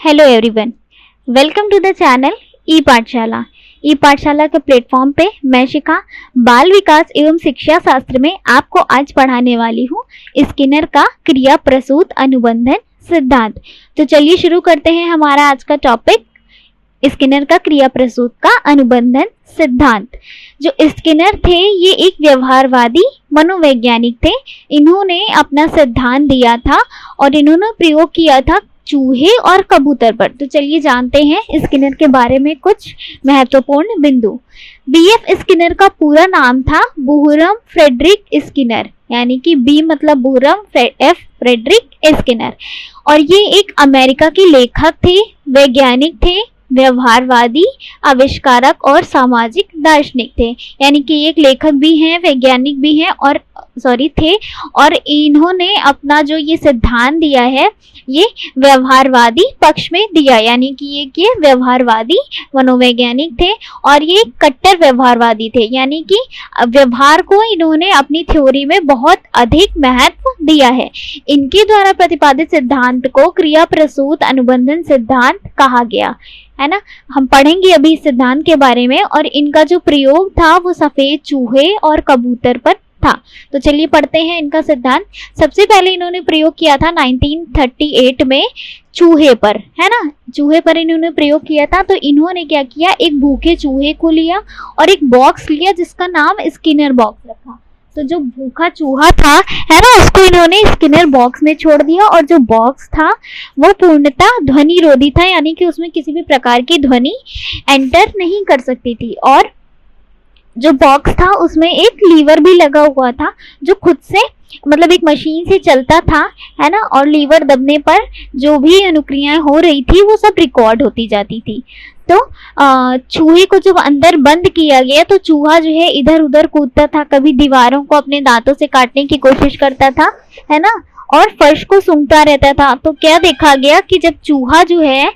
Hello everyone, welcome to the channel E Pathshala. E पाठशाला के platform पे मैं शिखा बाल विकास एवं शिक्षा शास्त्र में आपको आज पढ़ाने वाली हूँ स्किनर का क्रिया प्रसूत अनुबंधन सिद्धांत। तो चलिए शुरू करते हैं हमारा आज का टॉपिक, स्किनर का क्रिया प्रसूत का अनुबंधन सिद्धांत। जो स्किनर थे ये एक व्यवहारवादी मनोवैज्ञानिक थे। इन्होंने अपना सिद्धांत दिया था और इन्होंने प्रयोग किया था चूहे और कबूतर पर। तो चलिए जानते हैं स्किनर के बारे में कुछ महत्वपूर्ण बिंदु। बीएफ स्किनर का पूरा नाम था बुहरम फ्रेडरिक स्किनर, यानी कि बी मतलब बुहरम, एफ फ्रेडरिक स्किनर। और ये एक अमेरिका के लेखक थे, वैज्ञानिक थे, व्यवहारवादी, आविष्कारक और सामाजिक दार्शनिक थे। यानी कि एक लेखक भी हैं, वैज्ञानिक भी हैं और थे और इन्होंने अपना जो ये सिद्धांत दिया है ये व्यवहारवादी पक्ष में दिया, यानी कि ये व्यवहारवादी मनोवैज्ञानिक थे और ये कट्टर व्यवहारवादी थे। यानी कि व्यवहार को इन्होंने अपनी थ्योरी में बहुत अधिक महत्व दिया है। इनके द्वारा प्रतिपादित सिद्धांत को क्रिया प्रसूत अनुबंधन सिद्धांत कहा गया है ना। हम पढ़ेंगे अभी इस सिद्धांत के बारे में। और इनका जो प्रयोग था वो सफेद चूहे और कबूतर पर था। तो चलिए पढ़ते हैं इनका सिद्धांत। सबसे पहले इन्होंने प्रयोग किया था 1938 में चूहे पर, है ना। चूहे पर इन्होंने प्रयोग किया था। तो इन्होंने क्या किया, एक भूखे चूहे को लिया और एक बॉक्स लिया जिसका नाम स्किनर बॉक्स रखा। तो जो भूखा चूहा था, है ना, उसको इन्होंने स्किनर बॉक्स में छोड़ दिया और जो बॉक्स था वो पूर्णतः ध्वनि रोधी था, यानी कि उसमें किसी भी प्रकार की ध्वनि एंटर नहीं कर सकती थी। और जो बॉक्स था उसमें एक लीवर भी लगा हुआ था जो खुद से मतलब एक मशीन से चलता था, है ना। और लीवर दबने पर जो भी अनुक्रियाएं हो रही थी वो सब रिकॉर्ड होती जाती थी। तो चूहे को जब अंदर बंद किया गया तो चूहा जो है इधर उधर कूदता था, कभी दीवारों को अपने दांतों से काटने की कोशिश करता था, है ना, और फर्श को सूंघता रहता था। तो क्या देखा गया कि जब चूहा जो है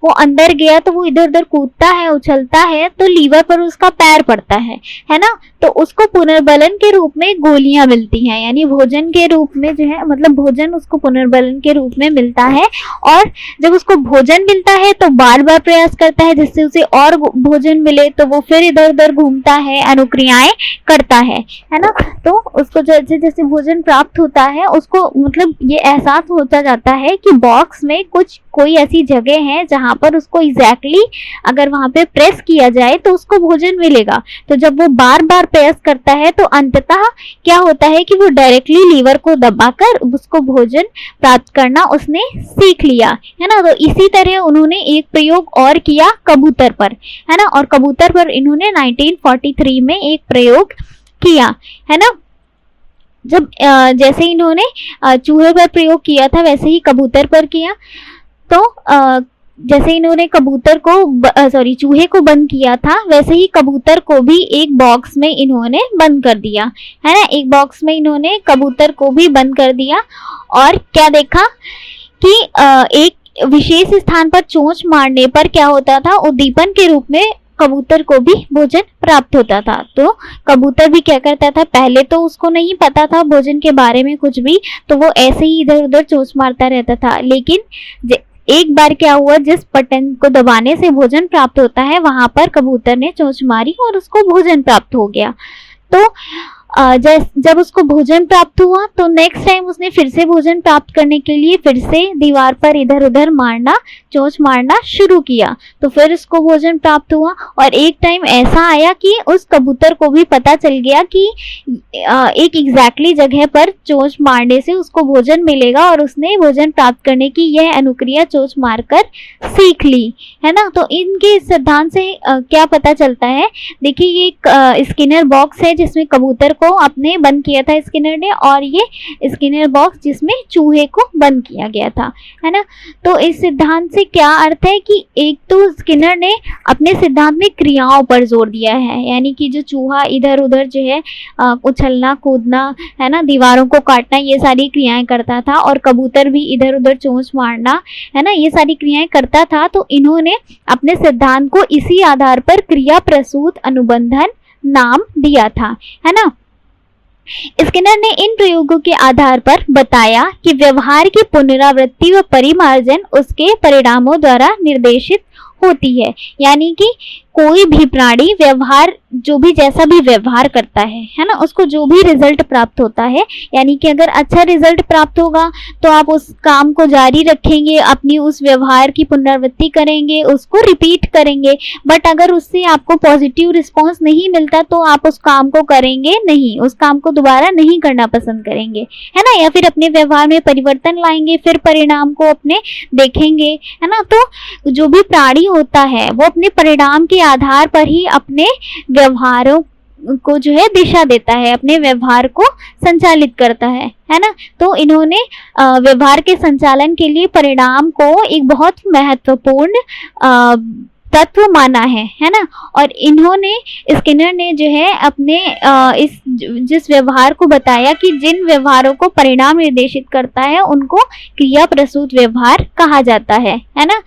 वो अंदर गया तो वो इधर उधर कूदता है, उछलता है, तो लीवर पर उसका पैर पड़ता है ना। तो उसको पुनर्बलन के रूप में गोलियां मिलती हैं, यानी भोजन के रूप में जो है, मतलब भोजन उसको पुनर्बलन के रूप में मिलता है। और जब उसको भोजन मिलता है तो बार बार प्रयास करता है जिससे उसे और भोजन मिले, तो वो फिर इधर उधर घूमता है, अनुक्रियाएं करता है ना। तो उसको जैसे जैसे भोजन प्राप्त होता है उसको मतलब ये एहसास होता जाता है कि बॉक्स में कोई ऐसी जगह है जहां पर उसको एग्जैक्टली अगर वहां पे प्रेस किया जाए तो उसको भोजन मिलेगा। तो जब वो बार बार प्रयास करता है तो अंततः क्या होता है कि वो डायरेक्टली लीवर को दबाकर उसको भोजन प्राप्त करना उसने सीख लिया, है ना। तो इसी तरह उन्होंने एक प्रयोग और किया कबूतर पर, है ना। और कबूतर पर इन्होंने 1943 में एक प्रयोग किया, है ना। जब जैसे इन्होंने चूहे पर प्रयोग किया था वैसे ही कबूतर पर किया। तो जैसे इन्होंने चूहे को बंद किया था वैसे ही कबूतर को भी एक बॉक्स में इन्होंने बंद कर दिया, है ना। एक बॉक्स में इन्होंने कबूतर को भी बंद कर दिया और क्या देखा कि एक विशेष स्थान पर चोंच मारने पर क्या होता था, उद्दीपन के रूप में कबूतर को भी भोजन प्राप्त होता था। तो कबूतर भी क्या करता था, पहले तो उसको नहीं पता था भोजन के बारे में कुछ भी, तो वो ऐसे ही इधर उधर चोंच मारता रहता था। लेकिन एक बार क्या हुआ, जिस बटन को दबाने से भोजन प्राप्त होता है वहां पर कबूतर ने चोंच मारी और उसको भोजन प्राप्त हो गया। तो जब उसको भोजन प्राप्त हुआ तो नेक्स्ट टाइम उसने फिर से भोजन प्राप्त करने के लिए फिर से दीवार पर इधर उधर मारना, चोंच मारना शुरू किया। तो फिर उसको भोजन प्राप्त हुआ और एक टाइम ऐसा आया कि उस कबूतर को भी पता चल गया कि एक एग्जैक्टली जगह पर चोंच मारने से उसको भोजन मिलेगा और उसने भोजन प्राप्त करने की यह अनुक्रिया चोंच मारकर सीख ली, है ना। तो इनके सिद्धांत से क्या पता चलता है, देखिए ये एक स्किनर बॉक्स है जिसमें कबूतर को आपने बंद किया था स्किनर ने, और ये स्किनर बॉक्स जिसमें चूहे को बंद किया गया था, है ना। तो इस सिद्धांत से क्या अर्थ है कि एक तो स्किनर ने अपने सिद्धांत में क्रियाओं पर जोर दिया है, यानी कि जो चूहा इधर उधर जो है उछलना कूदना, है ना, दीवारों को काटना, ये सारी क्रियाएं करता था। और कबूतर भी इधर उधर चोंच मारना, है ना, ये सारी क्रियाएं करता था। तो इन्होंने अपने सिद्धांत को इसी आधार पर क्रिया प्रसूत अनुबंधन नाम दिया था, है ना। स्किनर ने इन प्रयोगों के आधार पर बताया कि व्यवहार की पुनरावृत्ति व परिमार्जन उसके परिणामों द्वारा निर्देशित होती है। यानी कि कोई भी प्राणी व्यवहार, जो भी जैसा भी व्यवहार करता है ना, उसको जो भी रिजल्ट प्राप्त होता है, यानी कि अगर अच्छा रिजल्ट प्राप्त होगा तो आप उस काम को जारी रखेंगे, अपनी उस व्यवहार की पुनरावृत्ति करेंगे, उसको रिपीट करेंगे। बट अगर उससे आपको पॉजिटिव रिस्पॉन्स नहीं मिलता तो आप उस काम को करेंगे नहीं, उस काम को दोबारा नहीं करना पसंद करेंगे, है ना, या फिर अपने व्यवहार में परिवर्तन लाएंगे, फिर परिणाम को अपने देखेंगे, है ना। तो जो भी प्राणी होता है वो अपने परिणाम के आधार पर ही अपने व्यवहारों को जो है दिशा देता है, अपने व्यवहार को संचालित करता है ना। तो इन्होंने व्यवहार के संचालन के लिए परिणाम को एक बहुत महत्वपूर्ण तत्व माना है ना। और इन्होंने, स्किनर ने जो है अपने इस जिस व्यवहार को बताया कि जिन व्यवहारों को परिणाम निर्देशित करता है उनको क्रिया प्रसूत व्यवहार कहा जाता है ना।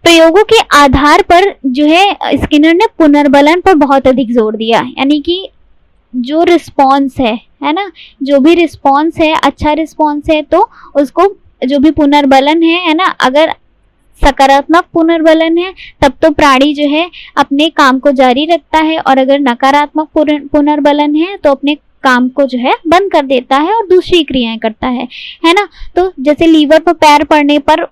प्रयोगों के आधार पर जो है स्किनर ने पुनर्बलन पर बहुत अधिक जोर दिया, यानी कि जो रिस्पॉन्स है ना, जो भी रिस्पॉन्स है, अच्छा रिस्पॉन्स है तो उसको, जो भी पुनर्बलन है ना, अगर सकारात्मक पुनर्बलन है तब तो प्राणी जो है अपने काम को जारी रखता है, और अगर नकारात्मक पुनर्बलन है तो अपने काम को जो है बंद कर देता है और दूसरी क्रियाएं करता है ना। तो जैसे लीवर पर पैर पड़ने पर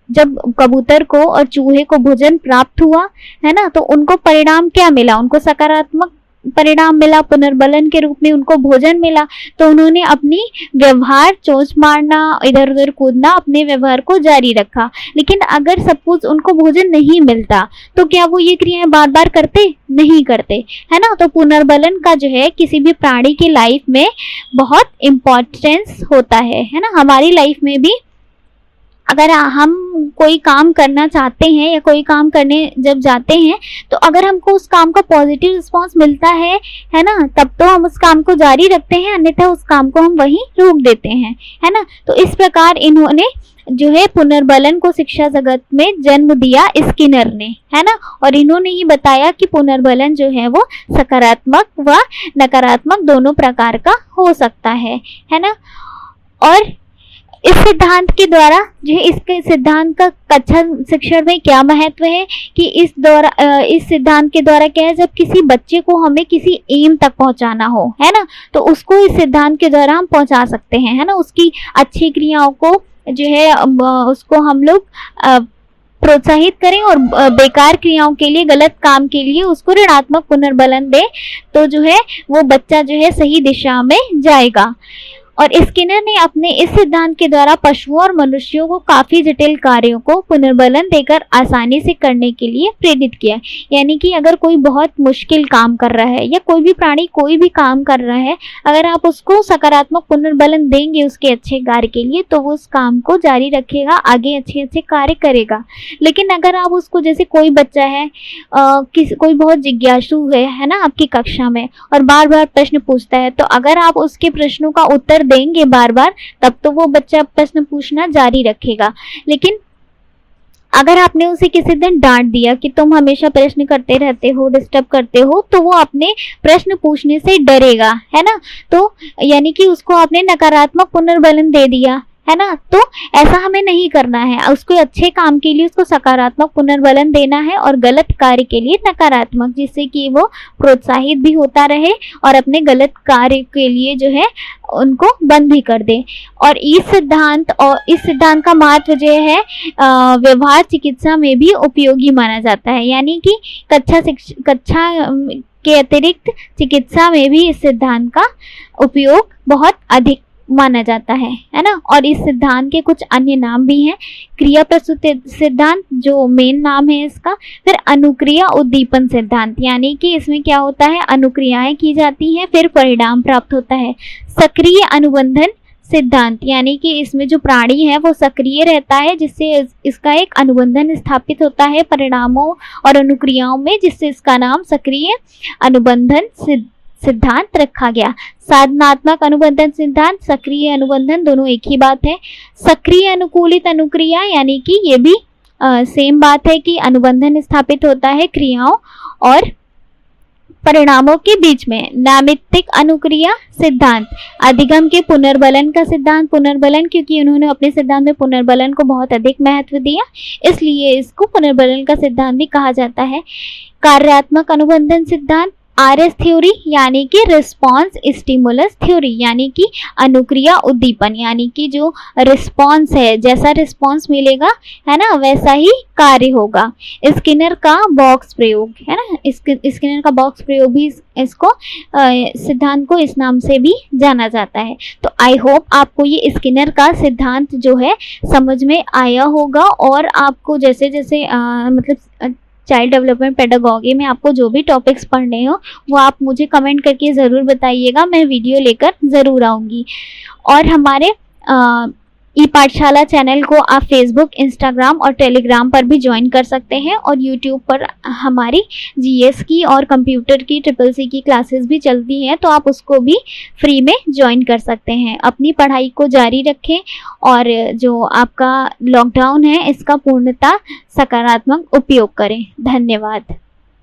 जब कबूतर को और चूहे को भोजन प्राप्त हुआ है ना, तो उनको परिणाम क्या मिला, उनको सकारात्मक परिणाम मिला, पुनर्बलन के रूप में उनको भोजन मिला। तो उन्होंने अपनी व्यवहार, चोंच मारना, इधर उधर कूदना, अपने व्यवहार को जारी रखा। लेकिन अगर सपोज उनको भोजन नहीं मिलता तो क्या वो ये क्रियाएं बार बार करते? नहीं करते, है ना। तो पुनर्बलन का जो है किसी भी प्राणी की लाइफ में बहुत इम्पोर्टेंस होता है ना। हमारी लाइफ में भी अगर हम कोई काम करना चाहते हैं या कोई काम करने जब जाते हैं तो अगर हमको उस काम का पॉजिटिव रिस्पांस मिलता है ना, तब तो हम उस काम को जारी रखते हैं, अन्यथा उस काम को हम वहीं रोक देते हैं, है ना। तो इस प्रकार इन्होंने जो है पुनर्बलन को शिक्षा जगत में जन्म दिया स्किनर ने, है ना। और इन्होंने ही बताया कि पुनर्बलन जो है वो सकारात्मक व नकारात्मक दोनों प्रकार का हो सकता है ना। और इस सिद्धांत के द्वारा जो है, इसके सिद्धांत का कक्षा शिक्षण में क्या महत्व है कि इस सिद्धांत के द्वारा क्या है, जब किसी बच्चे को हमें किसी एम तक पहुंचाना हो, है ना, तो उसको इस सिद्धांत के द्वारा हम पहुंचा सकते हैं, है ना। उसकी अच्छी क्रियाओं को जो है उसको हम लोग प्रोत्साहित करें और बेकार क्रियाओं के लिए, गलत काम के लिए उसको ऋणात्मक पुनर्बलन दें, तो जो है वो बच्चा जो है सही दिशा में जाएगा। और स्किनर ने अपने इस सिद्धांत के द्वारा पशुओं और मनुष्यों को काफी जटिल कार्यों को पुनर्बलन देकर आसानी से करने के लिए प्रेरित किया। यानी कि अगर कोई बहुत मुश्किल काम कर रहा है या कोई भी प्राणी कोई भी काम कर रहा है, अगर आप उसको सकारात्मक पुनर्बलन देंगे उसके अच्छे कार्य के लिए, तो वो उस काम को जारी रखेगा, आगे अच्छे अच्छे कार्य करेगा। लेकिन अगर आप उसको, जैसे कोई बच्चा है, कोई बहुत जिज्ञासु है ना, आपकी कक्षा में, और बार बार प्रश्न पूछता है, तो अगर आप उसके प्रश्नों का उत्तर देंगे बार बार, तब तो वो बच्चा प्रश्न पूछना जारी रखेगा। लेकिन अगर आपने उसे किसी दिन डांट दिया कि तुम हमेशा प्रश्न करते रहते हो, डिस्टर्ब करते हो, तो वो अपने प्रश्न पूछने से डरेगा, है ना। तो यानी कि उसको आपने नकारात्मक पुनर्बलन दे दिया, है ना। तो ऐसा हमें नहीं करना है, उसको अच्छे काम के लिए उसको सकारात्मक पुनर्बलन देना है और गलत कार्य के लिए नकारात्मक, जिससे कि वो प्रोत्साहित भी होता रहे और अपने गलत कार्य के लिए जो है उनको बंद भी कर दे। और इस सिद्धांत का महत्व जो है व्यवहार चिकित्सा में भी उपयोगी माना जाता है। यानी कि कक्षा के अतिरिक्त चिकित्सा में भी इस सिद्धांत का उपयोग बहुत अधिक माना जाता है ना। और इस सिद्धांत के कुछ अन्य नाम भी हैं। क्रिया प्रसूत सिद्धांत जो मेन नाम है इसका, फिर अनुक्रिया उद्दीपन सिद्धांत, यानी कि इसमें क्या होता है, अनुक्रियाएं की जाती हैं, फिर परिणाम प्राप्त होता है। सक्रिय अनुबंधन सिद्धांत, यानी कि इसमें जो प्राणी है वो सक्रिय रहता है, जिससे इसका एक अनुबंधन स्थापित होता है परिणामों और अनुक्रियाओं में, जिससे इसका नाम सक्रिय अनुबंधन सिद्धांत रखा गया। साधनात्मक अनुबंधन सिद्धांत, सक्रिय अनुबंधन, दोनों एक ही बात है। सक्रिय अनुकूलित अनुक्रिया, यानी कि ये भी सेम बात है कि अनुबंधन स्थापित होता है क्रियाओं और परिणामों के बीच में। नैमित्तिक अनुक्रिया सिद्धांत, अधिगम के पुनर्बलन का सिद्धांत। पुनर्बलन क्योंकि उन्होंने अपने सिद्धांत में पुनर्बलन को बहुत अधिक महत्व दिया, इसलिए इसको पुनर्बलन का सिद्धांत भी कहा जाता है। कार्यात्मक अनुबंधन सिद्धांत, आरएस थ्योरी यानी कि रिस्पॉन्स स्टिमुलस थ्योरी, यानी कि अनुक्रिया उद्दीपन, यानी कि जो रिस्पॉन्स है, जैसा रिस्पॉन्स मिलेगा है ना वैसा ही कार्य होगा। स्किनर का बॉक्स प्रयोग है ना, स्किनर का बॉक्स प्रयोग भी इसको सिद्धांत को इस नाम से भी जाना जाता है। तो आई होप आपको ये स्किनर का सिद्धांत जो है समझ में आया होगा, और आपको जैसे जैसे मतलब चाइल्ड डेवलपमेंट पेडागॉजी में आपको जो भी टॉपिक्स पढ़ने हो वो आप मुझे कमेंट करके ज़रूर बताइएगा, मैं वीडियो लेकर ज़रूर आऊँगी। और हमारे ई पाठशाला चैनल को आप फेसबुक, इंस्टाग्राम और टेलीग्राम पर भी ज्वाइन कर सकते हैं, और यूट्यूब पर हमारी जीएस की और कंप्यूटर की CCC की क्लासेस भी चलती हैं, तो आप उसको भी फ्री में ज्वाइन कर सकते हैं। अपनी पढ़ाई को जारी रखें, और जो आपका लॉकडाउन है इसका पूर्णतः सकारात्मक उपयोग करें। धन्यवाद।